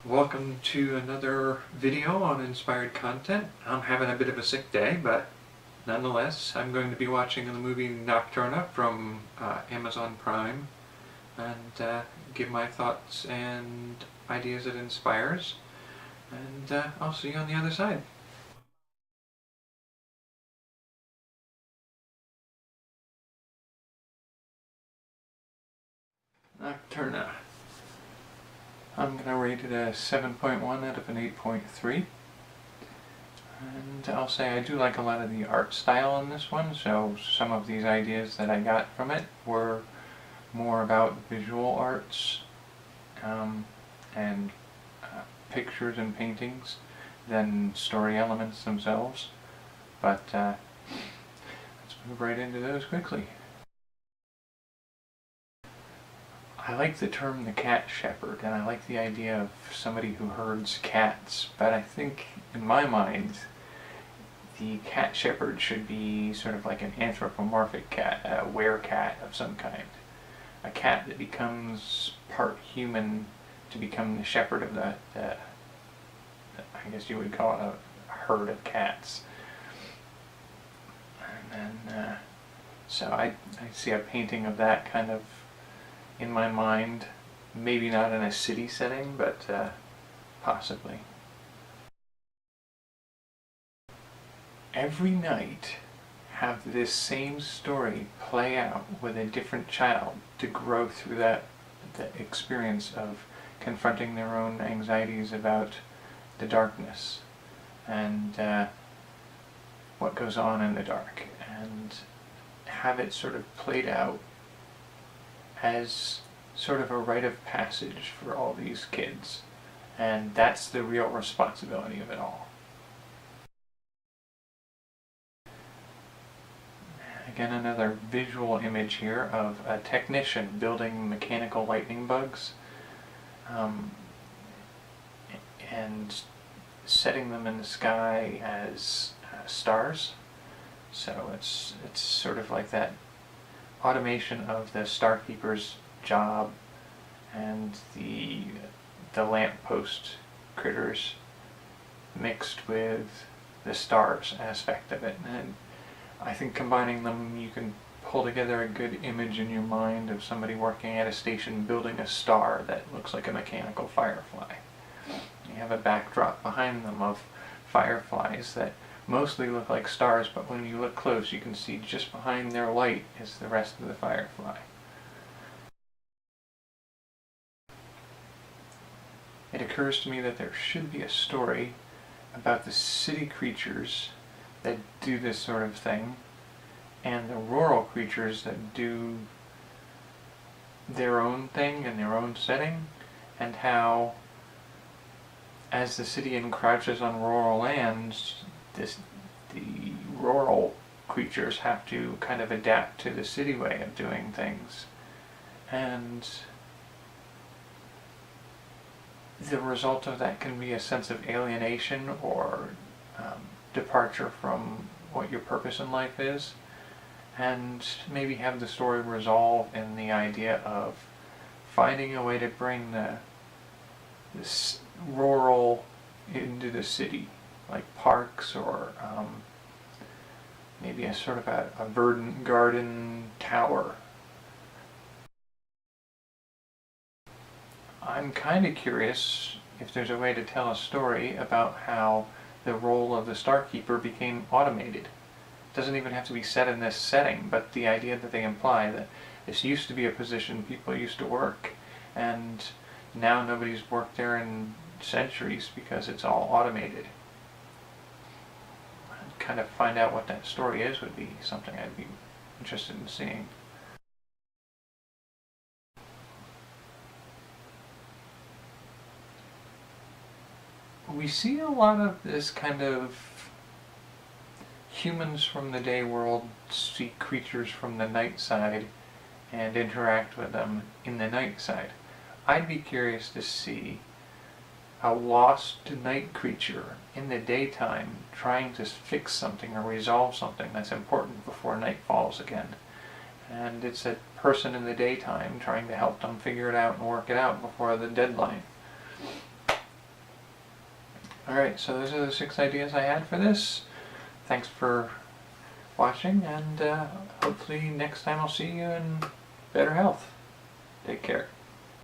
Welcome to another video on inspired content. I'm having a bit of a sick day, but nonetheless, I'm going to be watching the movie Nocturna from Amazon Prime and give my thoughts and ideas it inspires. And I'll see you on the other side. Nocturna. I'm going to rate it a 7.1 out of an 8.3. And I'll say I do like a lot of the art style in this one, so some of these ideas that I got from it were more about visual arts and pictures and paintings than story elements themselves. But let's move right into those quickly. I like the term the cat shepherd, and I like the idea of somebody who herds cats, but I think in my mind the cat shepherd should be sort of like an anthropomorphic cat, a werecat of some kind. A cat that becomes part human to become the shepherd of the I guess you would call it a herd of cats. And then, so I see a painting of that kind of in my mind, maybe not in a city setting, but possibly. Every night, have this same story play out with a different child to grow through the experience of confronting their own anxieties about the darkness and what goes on in the dark, and have it sort of played out as sort of a rite of passage for all these kids. And that's the real responsibility of it all. Again, another visual image here of a technician building mechanical lightning bugs and setting them in the sky as stars. So it's sort of like that automation of the Starkeeper's job and the lamppost critters mixed with the stars aspect of it. And I think combining them, you can pull together a good image in your mind of somebody working at a station building a star that looks like a mechanical firefly. You have a backdrop behind them of fireflies that mostly look like stars, but when you look close you can see just behind their light is the rest of the firefly. It occurs to me that there should be a story about the city creatures that do this sort of thing and the rural creatures that do their own thing in their own setting, and how as the city encroaches on rural lands, the rural creatures have to kind of adapt to the city way of doing things. And the result of that can be a sense of alienation or departure from what your purpose in life is, and maybe have the story resolve in the idea of finding a way to bring this rural into the city, like parks or maybe a sort of a verdant garden tower. I'm kind of curious if there's a way to tell a story about how the role of the Starkeeper became automated. It doesn't even have to be set in this setting, but the idea that they imply that this used to be a position people used to work, and now nobody's worked there in centuries because it's all automated. Kind of find out what that story is would be something I'd be interested in seeing. We see a lot of this kind of humans from the day world see creatures from the night side and interact with them in the night side. I'd be curious to see a lost night creature in the daytime trying to fix something or resolve something that's important before night falls again. And it's a person in the daytime trying to help them figure it out and work it out before the deadline. Alright, so those are the 6 ideas I had for this. Thanks for watching, and hopefully next time I'll see you in better health. Take care.